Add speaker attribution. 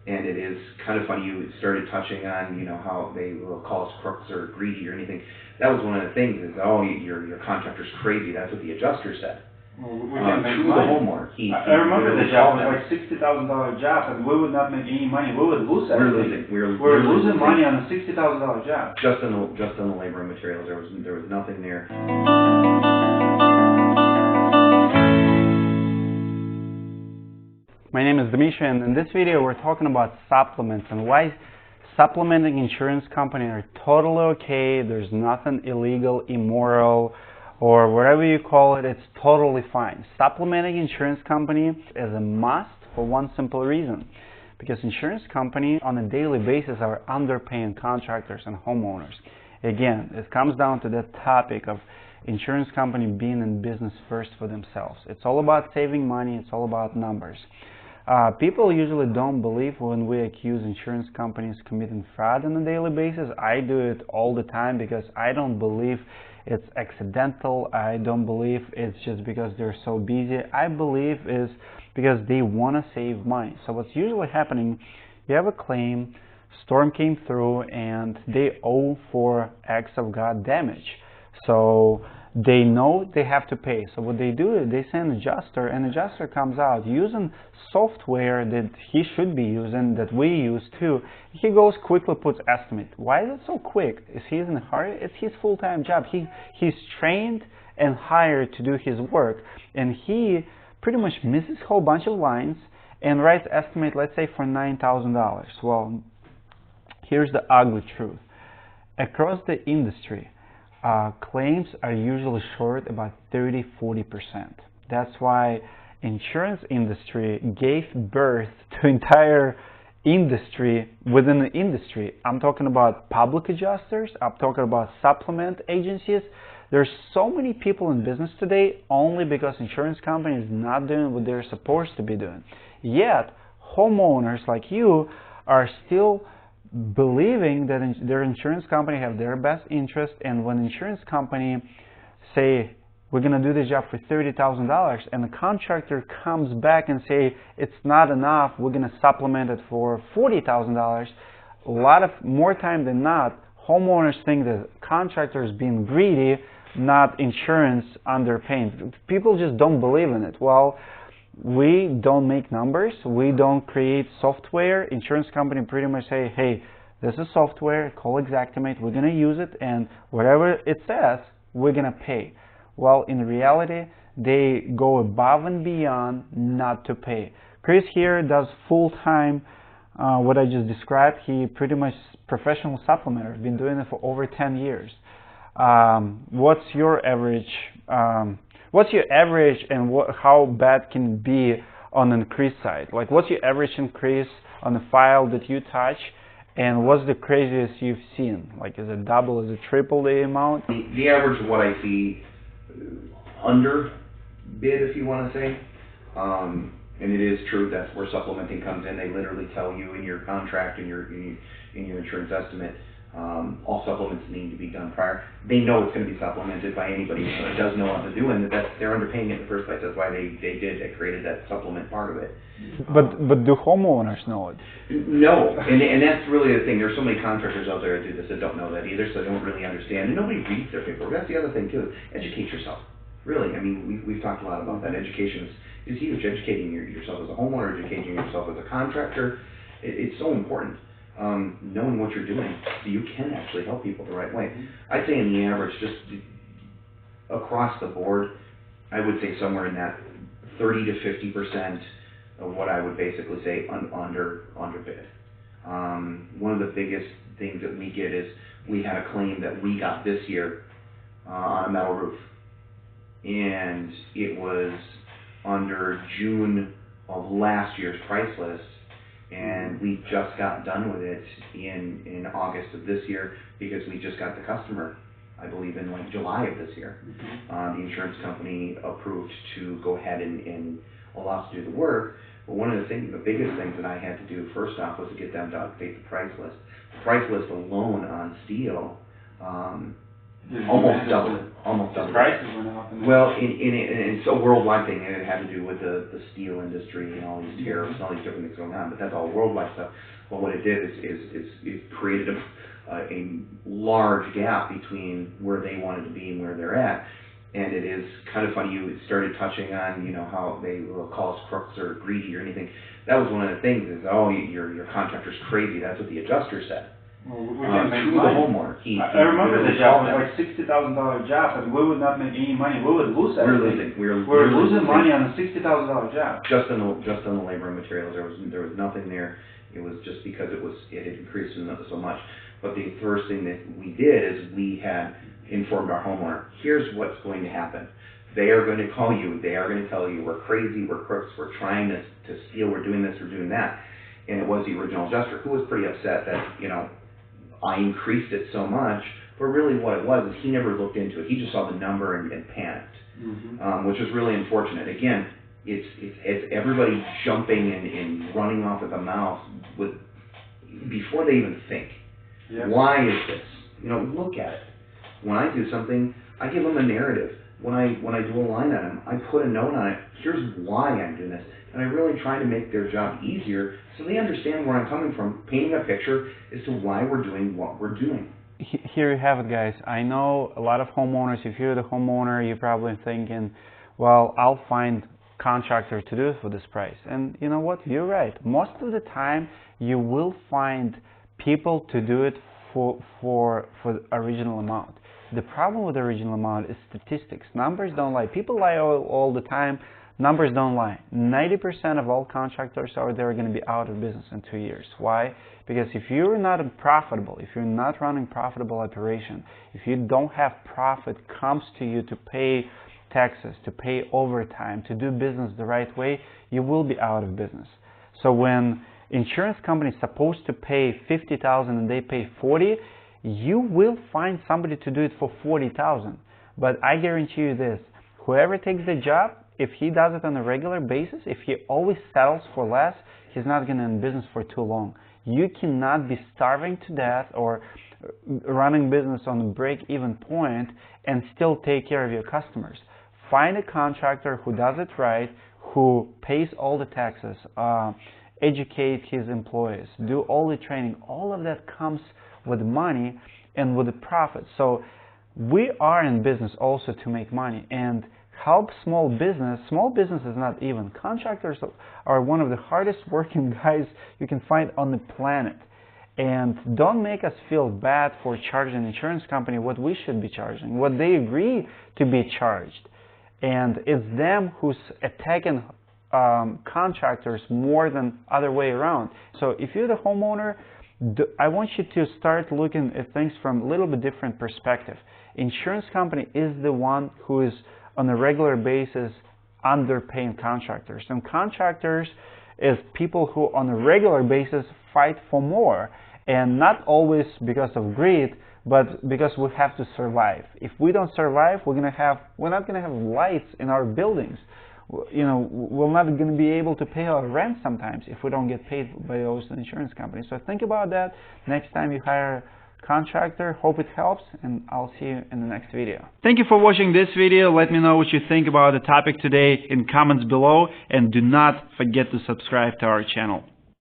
Speaker 1: And it is kind of funny you started touching on, how they will call us crooks or greedy or anything. That was one of the things is, oh, your contractor's crazy. That's what the adjuster said.
Speaker 2: Well, we can make
Speaker 1: to
Speaker 2: money.
Speaker 1: The homeowner.
Speaker 2: I remember the job was like $60,000 job, and we would not make any money. We would lose everything. We're losing money on a $60,000 job.
Speaker 1: Just on the labor and materials, there was nothing there.
Speaker 3: My name is Dmitry, and in this video we're talking about supplements and why supplementing insurance companies are totally okay. There's nothing illegal, immoral, or whatever you call it, it's totally fine. Supplementing insurance company is a must for one simple reason. Because insurance companies on a daily basis are underpaying contractors and homeowners. Again, it comes down to that topic of insurance company being in business first for themselves. It's all about saving money, it's all about numbers. People usually don't believe when we accuse insurance companies committing fraud on a daily basis. I do it all the time because I don't believe it's accidental. I don't believe it's just because they're so busy. I believe it's because they want to save money. So what's usually happening, you have a claim, storm came through, and they owe for X of God damage. So they know they have to pay. So what they do is they send an adjuster, and adjuster comes out using software that he should be using, that we use too. He goes quickly, puts estimate. Why is it so quick? Is he in a hurry? It's his full-time job. He's trained and hired to do his work, and he pretty much misses a whole bunch of lines and writes estimate, let's say for $9,000. Well, here's the ugly truth. Across the industry, claims are usually short about 30-40%. That's why insurance industry gave birth to entire industry within the industry. I'm talking about public adjusters. I'm talking about supplement agencies. There's so many people in business today only because insurance companies not doing what they're supposed to be doing. Yet homeowners like you are still believing that their insurance company have their best interest, and when insurance company say we're going to do this job for $30,000 and the contractor comes back and say it's not enough, we're going to supplement it for $40,000, a lot of more time than not homeowners think that contractor is being greedy, not insurance underpaying. People just don't believe in it. Well, we don't make numbers, we don't create software. Insurance company pretty much say, hey, this is software, call Xactimate, we're going to use it, and whatever it says, we're going to pay. Well, in reality, they go above and beyond not to pay. Chris here does full-time what I just described. He pretty much professional supplementer, been doing it for over 10 years. What's your average? What's your average, and how bad can it be on an increase side? Like, what's your average increase on the file that you touch, and what's the craziest you've seen? Like, is it double, is it triple the amount?
Speaker 1: The average of what I see under bid, if you want to say, and it is true, that's where supplementing comes in. They literally tell you in your contract, in your insurance estimate, all supplements need to be done prior. They know it's going to be supplemented by anybody who does know what to do, and they're underpaying it in the first place. That's why they created that supplement part of it.
Speaker 3: But do homeowners know it?
Speaker 1: No, and that's really the thing. There's so many contractors out there that do this that don't know that either, so they don't really understand, and nobody reads their paperwork. That's the other thing too. Educate yourself. Really, I mean, we've talked a lot about that. Education is huge. Educating yourself as a homeowner, educating yourself as a contractor, it's so important. Knowing what you're doing so you can actually help people the right way. I'd say in the average, just across the board, I would say somewhere in that 30 to 50% of what I would basically say underbid. One of the biggest things that we get is we had a claim that we got this year on a metal roof, and it was under June of last year's price list. And we just got done with it in August of this year because we just got the customer, I believe, in like July of this year. The insurance company approved to go ahead and allow us to do the work. But one of the biggest things that I had to do first off was to get them to update the price list. The price list alone on steel Almost doubled. Almost doubled.
Speaker 2: Prices went up.
Speaker 1: Well, it's a worldwide thing, and it had to do with the steel industry and all these tariffs and all these different things going on. But that's all worldwide stuff. But what it did is it created a large gap between where they wanted to be and where they're at. And it is kind of funny. You started touching on, how they will call us crooks or greedy or anything. That was one of the things. Is your contractor's crazy. That's what the adjuster said.
Speaker 2: Well, we can't make
Speaker 1: the
Speaker 2: money.
Speaker 1: homeowner.
Speaker 2: I remember the job was like $60,000 job, and we would not make any money. We would lose everything.
Speaker 1: We're
Speaker 2: losing money on a $60,000 job.
Speaker 1: Just on the labor and materials, there was nothing there. It was just because it had increased so much. But the first thing that we did is we had informed our homeowner. Here's what's going to happen. They are going to call you. They are going to tell you we're crazy, we're crooks, we're trying to steal, we're doing this, we're doing that. And it was the original adjuster who was pretty upset that I increased it so much, but really what it was is he never looked into it. He just saw the number and panicked, which was really unfortunate. Again, it's everybody jumping and running off at the mouth before they even think. Yep. Why is this? Look at it. When I do something, I give them a narrative. When I do a line item, I put a note on it. Here's why I'm doing this. And I really try to make their job easier so they understand where I'm coming from, painting a picture as to why we're doing what we're doing.
Speaker 3: Here you have it, guys. I know a lot of homeowners, if you're the homeowner, you're probably thinking, well, I'll find contractor to do it for this price. And you know what? You're right. Most of the time, you will find people to do it for the original amount. The problem with the original amount is statistics. Numbers don't lie. People lie all the time. Numbers don't lie. 90% of all contractors out there are going to be out of business in 2 years. Why? Because if you're not profitable, if you're not running profitable operation, if you don't have profit comes to you to pay taxes, to pay overtime, to do business the right way, you will be out of business. So when insurance company is supposed to pay $50,000 and they pay $40,000, you will find somebody to do it for $40,000. But I guarantee you this, whoever takes the job, if he does it on a regular basis, if he always settles for less, he's not going to be in business for too long. You cannot be starving to death or running business on a break-even point and still take care of your customers. Find a contractor who does it right, who pays all the taxes, educate his employees, do all the training. All of that comes with money and with the profit. So we are in business also to make money and help small business. Small business is not even. Contractors are one of the hardest working guys you can find on the planet. And don't make us feel bad for charging an insurance company what we should be charging, what they agree to be charged. And it's them who's attacking contractors more than other way around. So if you're the homeowner, I want you to start looking at things from a little bit different perspective. Insurance company is the one who is on a regular basis underpaying contractors. And contractors is people who on a regular basis fight for more. And not always because of greed, but because we have to survive. If we don't survive, we're not going to have lights in our buildings. We're not going to be able to pay our rent sometimes if we don't get paid by those insurance companies. So think about that next time you hire a contractor. Hope it helps, and I'll see you in the next video. Thank you for watching this video. Let me know what you think about the topic today in comments below, and do not forget to subscribe to our channel.